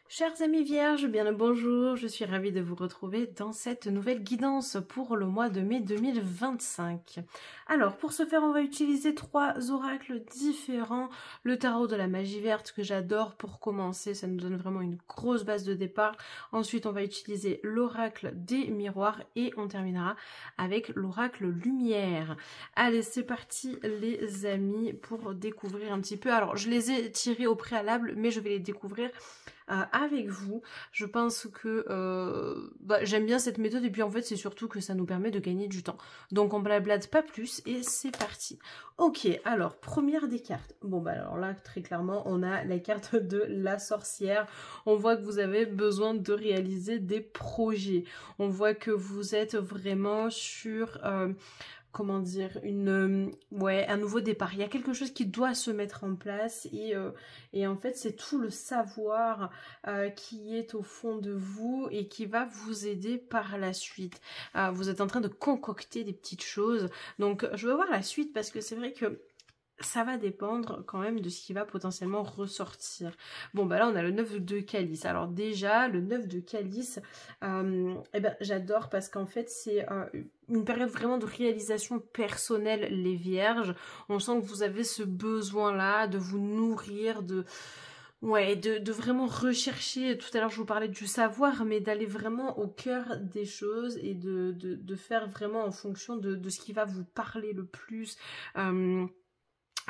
Chers amis vierges, bien le bonjour, je suis ravie de vous retrouver dans cette nouvelle guidance pour le mois de mai 2025. Alors, pour ce faire, on va utiliser 3 oracles différents. Le tarot de la magie verte que j'adore pour commencer, ça nous donne vraiment une grosse base de départ. Ensuite, on va utiliser l'oracle des miroirs et on terminera avec l'oracle lumière. Allez, c'est parti les amis pour découvrir un petit peu. Alors, je les ai tirés au préalable, mais je vais les découvrir avec vous. Je pense que j'aime bien cette méthode et puis en fait c'est surtout que ça nous permet de gagner du temps. Donc on blablate pas plus et c'est parti. Ok, alors première des cartes. Bon bah alors là très clairement on a la carte de la sorcière. On voit que vous avez besoin de réaliser des projets. On voit que vous êtes vraiment sur comment dire, un nouveau départ. Il y a quelque chose qui doit se mettre en place et en fait c'est tout le savoir qui est au fond de vous et qui va vous aider par la suite. Vous êtes en train de concocter des petites choses. Donc je veux voir la suite parce que c'est vrai que ça va dépendre quand même de ce qui va potentiellement ressortir. Bon bah là on a le 9 de calice. Alors déjà le 9 de calice, j'adore parce qu'en fait c'est une période vraiment de réalisation personnelle les vierges. On sent que vous avez ce besoin là de vous nourrir, de vraiment rechercher. Tout à l'heure je vous parlais du savoir, mais d'aller vraiment au cœur des choses et de faire vraiment en fonction de ce qui va vous parler le plus.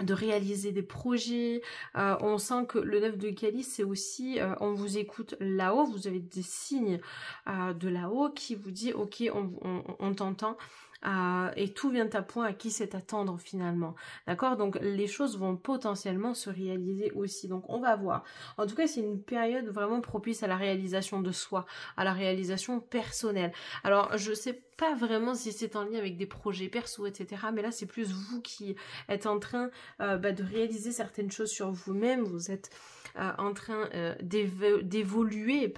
De réaliser des projets, on sent que le 9 de calice c'est aussi, on vous écoute là-haut, vous avez des signes de là-haut qui vous dit ok on t'entend. Et tout vient à point à qui c'est attendre finalement, d'accord? Donc les choses vont potentiellement se réaliser aussi, donc on va voir. En tout cas c'est une période vraiment propice à la réalisation de soi, à la réalisation personnelle. Alors je sais pas vraiment si c'est en lien avec des projets perso etc, mais là c'est plus vous qui êtes en train de réaliser certaines choses sur vous-même. Vous êtes en train d'évoluer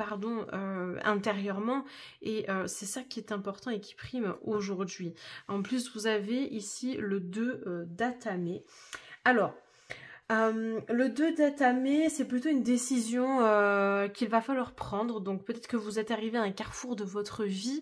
intérieurement et c'est ça qui est important et qui prime aujourd'hui. En plus vous avez ici le 2 d'Atamé. Alors le 2 d'Atamé, c'est plutôt une décision qu'il va falloir prendre. Donc peut-être que vous êtes arrivé à un carrefour de votre vie,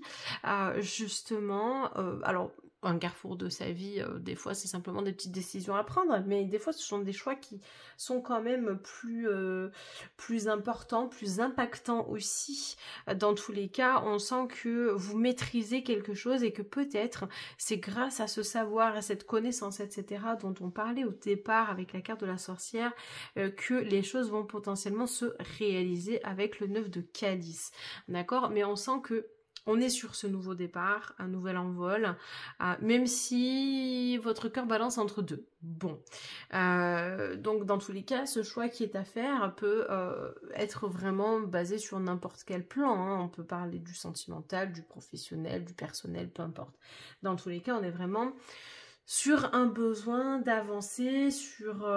justement. Alors un carrefour de sa vie, des fois c'est simplement des petites décisions à prendre, mais des fois ce sont des choix qui sont quand même plus importants, plus impactants aussi. Dans tous les cas, on sent que vous maîtrisez quelque chose et que peut-être c'est grâce à ce savoir, à cette connaissance, etc. dont on parlait au départ avec la carte de la sorcière, que les choses vont potentiellement se réaliser avec le 9 de calice. D'accord? Mais on sent que on est sur ce nouveau départ, un nouvel envol, même si votre cœur balance entre deux. Bon, donc dans tous les cas, ce choix qui est à faire peut être vraiment basé sur n'importe quel plan, hein. On peut parler du sentimental, du professionnel, du personnel, peu importe. Dans tous les cas, on est vraiment sur un besoin d'avancer, sur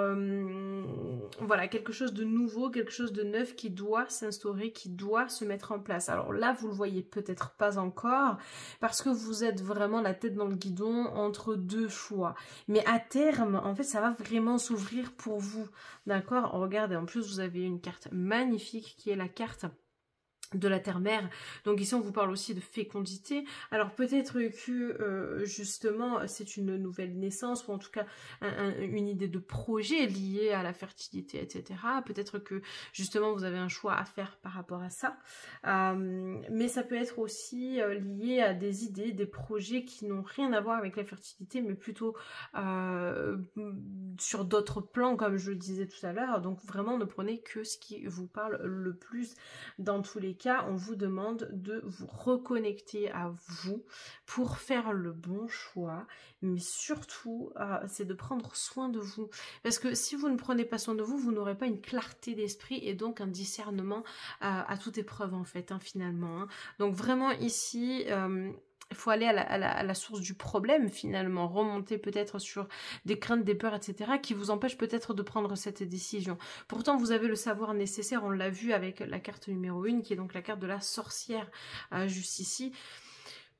voilà, quelque chose de nouveau, quelque chose de neuf qui doit s'instaurer, qui doit se mettre en place. Alors là, vous le voyez peut-être pas encore, parce que vous êtes vraiment la tête dans le guidon entre deux choix. Mais à terme, en fait, ça va vraiment s'ouvrir pour vous, d'accord? Regardez, en plus, vous avez une carte magnifique qui est la carte de la terre-mère. Donc ici on vous parle aussi de fécondité. Alors peut-être que justement c'est une nouvelle naissance ou en tout cas une idée de projet liée à la fertilité, etc. Peut-être que justement vous avez un choix à faire par rapport à ça. Mais ça peut être aussi lié à des idées, des projets qui n'ont rien à voir avec la fertilité mais plutôt sur d'autres plans comme je le disais tout à l'heure. Donc vraiment ne prenez que ce qui vous parle le plus. Dans tous les cas, on vous demande de vous reconnecter à vous pour faire le bon choix, mais surtout c'est de prendre soin de vous, parce que si vous ne prenez pas soin de vous, vous n'aurez pas une clarté d'esprit et donc un discernement à toute épreuve en fait, hein, finalement, hein. Donc vraiment ici il faut aller à la source du problème finalement, remonter peut-être sur des craintes, des peurs, etc. qui vous empêchent peut-être de prendre cette décision. Pourtant vous avez le savoir nécessaire, on l'a vu avec la carte numéro 1 qui est donc la carte de la sorcière juste ici.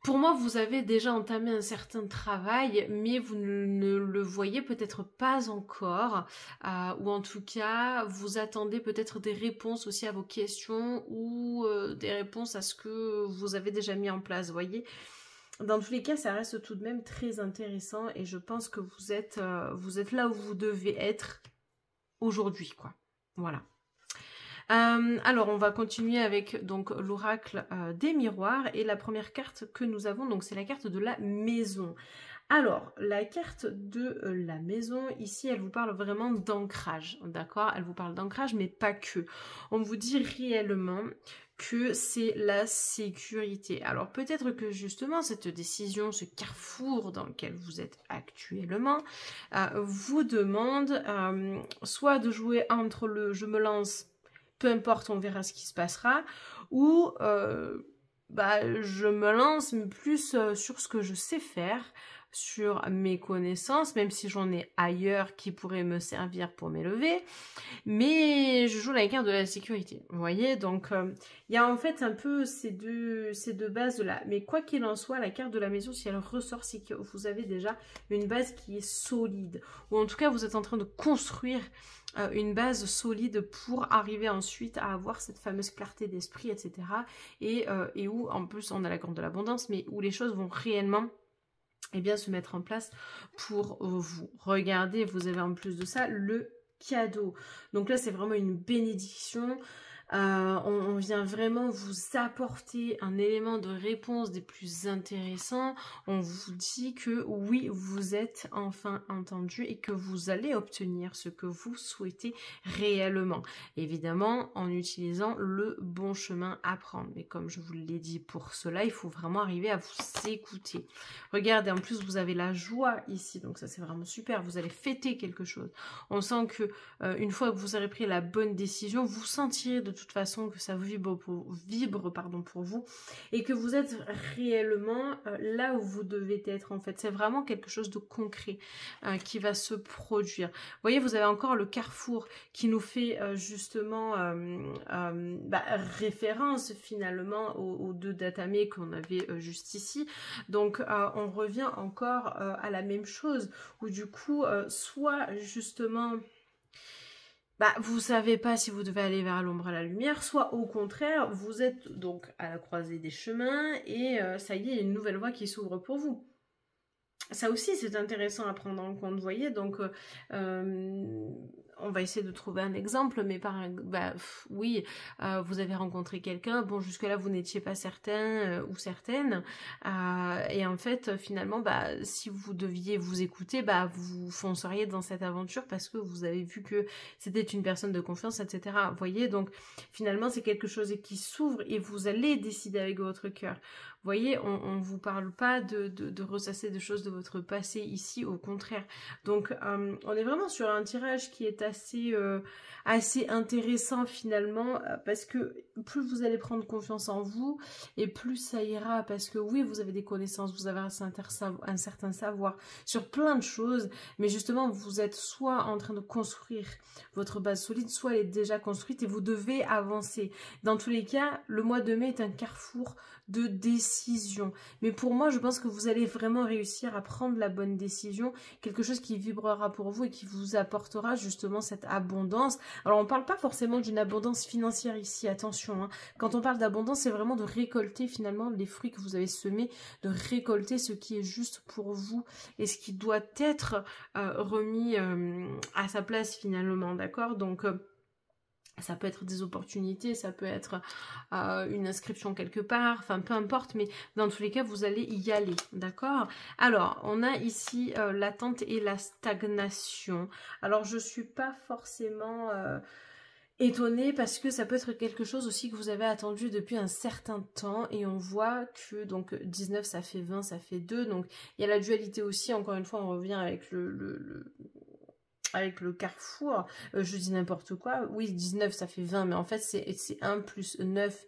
Pour moi, vous avez déjà entamé un certain travail, mais vous ne le voyez peut-être pas encore, ou en tout cas, vous attendez peut-être des réponses aussi à vos questions, ou des réponses à ce que vous avez déjà mis en place, vous voyez. Dans tous les cas, ça reste tout de même très intéressant, et je pense que vous êtes là où vous devez être aujourd'hui, quoi. Voilà. Alors, on va continuer avec donc l'oracle des miroirs, et la première carte que nous avons, donc c'est la carte de la maison. Alors, la carte de la maison, ici, elle vous parle vraiment d'ancrage, d'accord? Elle vous parle d'ancrage, mais pas que. On vous dit réellement que c'est la sécurité. Alors, peut-être que justement, cette décision, ce carrefour dans lequel vous êtes actuellement, vous demande soit de jouer entre le « je me lance », peu importe, on verra ce qui se passera, ou je me lance mais plus sur ce que je sais faire, sur mes connaissances, même si j'en ai ailleurs qui pourraient me servir pour m'élever, mais je joue la carte de la sécurité, vous voyez, donc il y a en fait un peu ces deux bases là, mais quoi qu'il en soit, la carte de la maison, si elle ressort, c'est que vous avez déjà une base qui est solide, ou en tout cas vous êtes en train de construire une base solide pour arriver ensuite à avoir cette fameuse clarté d'esprit, etc. Et où, en plus, on a la carte de l'abondance, mais où les choses vont réellement se mettre en place pour vous. Regardez, vous avez en plus de ça le cadeau. Donc là, c'est vraiment une bénédiction. On vient vraiment vous apporter un élément de réponse des plus intéressants. On vous dit que oui, vous êtes enfin entendu et que vous allez obtenir ce que vous souhaitez réellement. Évidemment, en utilisant le bon chemin à prendre. Mais comme je vous l'ai dit, pour cela, il faut vraiment arriver à vous écouter. Regardez, en plus, vous avez la joie ici. Donc ça, c'est vraiment super. Vous allez fêter quelque chose. On sent que une fois que vous aurez pris la bonne décision, vous sentirez de toute façon que ça vibre pour vous et que vous êtes réellement là où vous devez être en fait. C'est vraiment quelque chose de concret qui va se produire. Vous voyez, vous avez encore le carrefour qui nous fait justement référence finalement aux deux datamés qu'on avait juste ici. Donc on revient encore à la même chose où du coup soit justement vous savez pas si vous devez aller vers l'ombre à la lumière, soit au contraire, vous êtes donc à la croisée des chemins et ça y est, il y a une nouvelle voie qui s'ouvre pour vous. Ça aussi, c'est intéressant à prendre en compte, vous voyez, donc on va essayer de trouver un exemple, mais oui, vous avez rencontré quelqu'un, bon, jusque-là, vous n'étiez pas certain ou certaine, et en fait, finalement, si vous deviez vous écouter, vous fonceriez dans cette aventure parce que vous avez vu que c'était une personne de confiance, etc. Vous voyez, donc finalement, c'est quelque chose qui s'ouvre et vous allez décider avec votre cœur. Vous voyez, on ne vous parle pas de ressasser des choses de votre passé ici, au contraire. Donc, on est vraiment sur un tirage qui est assez intéressant finalement, parce que plus vous allez prendre confiance en vous, et plus ça ira, parce que oui, vous avez des connaissances, vous avez un certain savoir sur plein de choses, mais justement, vous êtes soit en train de construire votre base solide, soit elle est déjà construite et vous devez avancer. Dans tous les cas, le mois de mai est un carrefour de décision. Mais pour moi, je pense que vous allez vraiment réussir à prendre la bonne décision, quelque chose qui vibrera pour vous et qui vous apportera justement cette abondance. Alors, on ne parle pas forcément d'une abondance financière ici, attention. Quand on parle d'abondance, c'est vraiment de récolter finalement les fruits que vous avez semés, de récolter ce qui est juste pour vous et ce qui doit être remis à sa place finalement, d'accord? Donc, ça peut être des opportunités, ça peut être une inscription quelque part, enfin peu importe, mais dans tous les cas, vous allez y aller, d'accord? Alors, on a ici l'attente et la stagnation. Alors, je suis pas forcément étonnée parce que ça peut être quelque chose aussi que vous avez attendu depuis un certain temps et on voit que donc 19 ça fait 20, ça fait 2, donc il y a la dualité aussi, encore une fois, on revient avec avec le carrefour, je dis n'importe quoi, oui 19 ça fait 20, mais en fait c'est 1 plus 9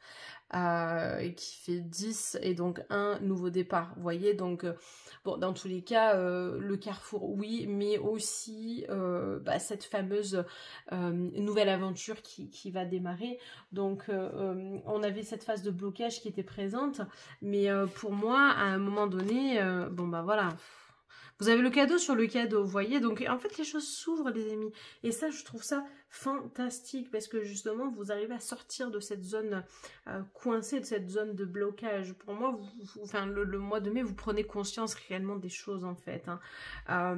qui fait 10, et donc un nouveau départ, vous voyez, donc bon, dans tous les cas, le carrefour oui, mais aussi cette fameuse nouvelle aventure qui va démarrer, donc on avait cette phase de blocage qui était présente, mais pour moi, à un moment donné, bon bah voilà, vous avez le cadeau sur le cadeau, vous voyez, donc en fait les choses s'ouvrent les amis, et ça je trouve ça fantastique, parce que justement vous arrivez à sortir de cette zone coincée, de cette zone de blocage. Pour moi, enfin le mois de mai, vous prenez conscience réellement des choses en fait, hein,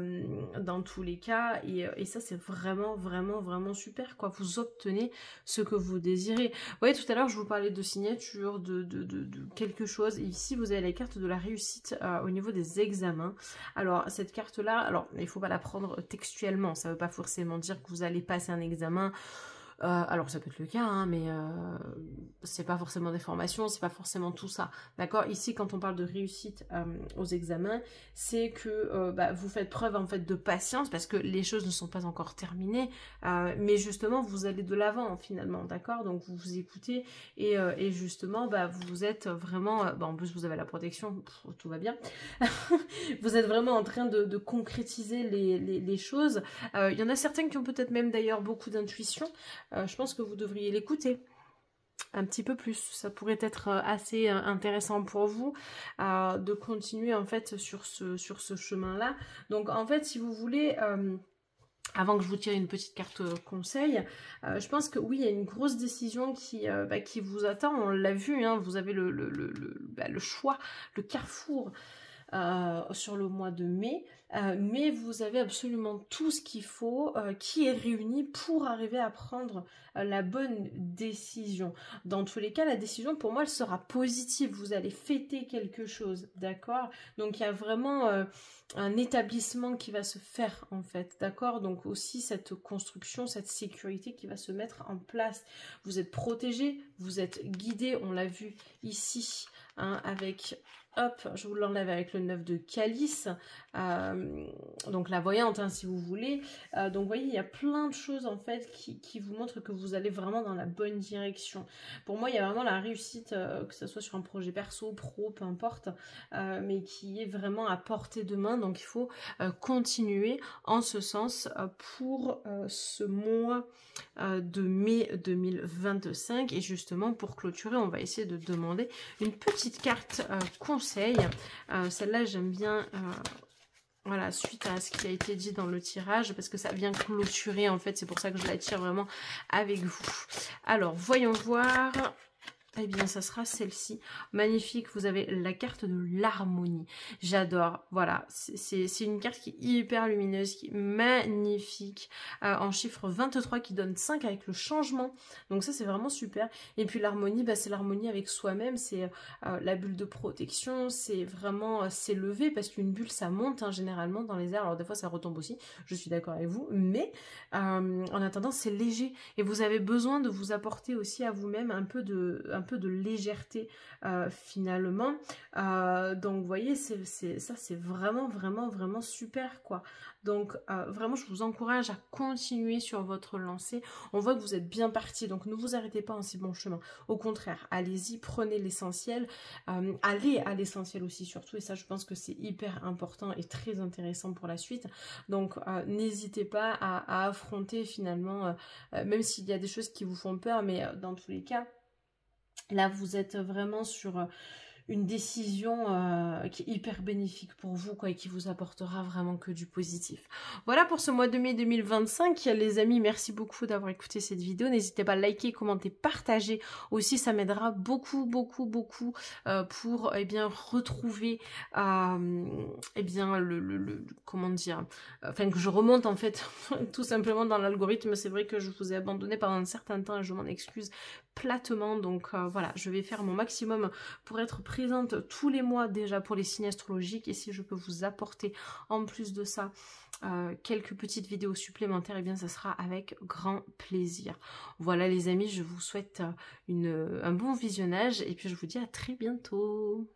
dans tous les cas, et ça c'est vraiment vraiment vraiment super quoi, vous obtenez ce que vous désirez. Vous voyez, tout à l'heure je vous parlais de signature, de quelque chose, et ici vous avez la carte de la réussite au niveau des examens. Alors cette carte là, alors il faut pas la prendre textuellement, ça veut pas forcément dire que vous allez passer un examen. Alors ça peut être le cas, hein, mais c'est pas forcément des formations, c'est pas forcément tout ça, d'accord. Ici quand on parle de réussite aux examens, c'est que vous faites preuve en fait de patience, parce que les choses ne sont pas encore terminées, mais justement vous allez de l'avant finalement, d'accord. Donc vous vous écoutez, et justement vous êtes vraiment, en plus vous avez la protection, tout va bien. Vous êtes vraiment en train de concrétiser les choses. Il y en a certains qui ont peut-être même d'ailleurs beaucoup d'intuition. Je pense que vous devriez l'écouter un petit peu plus. Ça pourrait être assez intéressant pour vous de continuer en fait sur ce chemin-là. Donc en fait, si vous voulez... avant que je vous tire une petite carte conseil, je pense que oui, il y a une grosse décision qui vous attend. On l'a vu, hein, vous avez le choix, le carrefour sur le mois de mai, mais vous avez absolument tout ce qu'il faut qui est réuni pour arriver à prendre la bonne décision. Dans tous les cas, la décision pour moi elle sera positive, vous allez fêter quelque chose, d'accord. Donc il y a vraiment un établissement qui va se faire en fait, d'accord. Donc aussi cette construction, cette sécurité qui va se mettre en place. Vous êtes protégé, vous êtes guidé, on l'a vu ici, hein, avec... Hop, je vous l'enlève avec le 9 de calice, donc la voyante, hein, si vous voulez. Donc vous voyez, il y a plein de choses en fait qui vous montrent que vous allez vraiment dans la bonne direction. Pour moi, il y a vraiment la réussite, que ce soit sur un projet perso, pro, peu importe, mais qui est vraiment à portée de main. Donc il faut continuer en ce sens pour ce mois de mai 2025. Et justement, pour clôturer, on va essayer de demander une petite carte conseil. Celle-là, j'aime bien... voilà, suite à ce qui a été dit dans le tirage, parce que ça vient clôturer en fait, c'est pour ça que je la tire vraiment avec vous. Alors, voyons voir. Eh bien, ça sera celle-ci. Magnifique, vous avez la carte de l'harmonie. J'adore, voilà. C'est une carte qui est hyper lumineuse, qui est magnifique. En chiffre 23, qui donne 5 avec le changement. Donc ça, c'est vraiment super. Et puis l'harmonie, c'est l'harmonie avec soi-même. C'est la bulle de protection. C'est vraiment s'élever, parce qu'une bulle, ça monte hein, généralement dans les airs. Alors des fois, ça retombe aussi. Je suis d'accord avec vous. Mais en attendant, c'est léger. Et vous avez besoin de vous apporter aussi à vous-même un peu de légèreté finalement, donc vous voyez, ça c'est vraiment vraiment vraiment super quoi. Donc vraiment je vous encourage à continuer sur votre lancée. On voit que vous êtes bien parti, donc ne vous arrêtez pas en si bon chemin, au contraire allez-y, prenez l'essentiel, allez à l'essentiel aussi surtout, et ça je pense que c'est hyper important et très intéressant pour la suite. Donc n'hésitez pas à affronter finalement, même s'il y a des choses qui vous font peur, mais dans tous les cas là, vous êtes vraiment sur une décision qui est hyper bénéfique pour vous, quoi, et qui vous apportera vraiment que du positif. Voilà pour ce mois de mai 2025. Les amis, merci beaucoup d'avoir écouté cette vidéo. N'hésitez pas à liker, commenter, partager. Aussi, ça m'aidera beaucoup, beaucoup, beaucoup pour retrouver comment dire, enfin que je remonte en fait tout simplement dans l'algorithme. C'est vrai que je vous ai abandonné pendant un certain temps et je m'en excuse platement. Donc voilà, je vais faire mon maximum pour être présente tous les mois déjà pour les signes astrologiques, et si je peux vous apporter en plus de ça quelques petites vidéos supplémentaires, et bien ça sera avec grand plaisir. Voilà les amis, je vous souhaite un bon visionnage et puis je vous dis à très bientôt.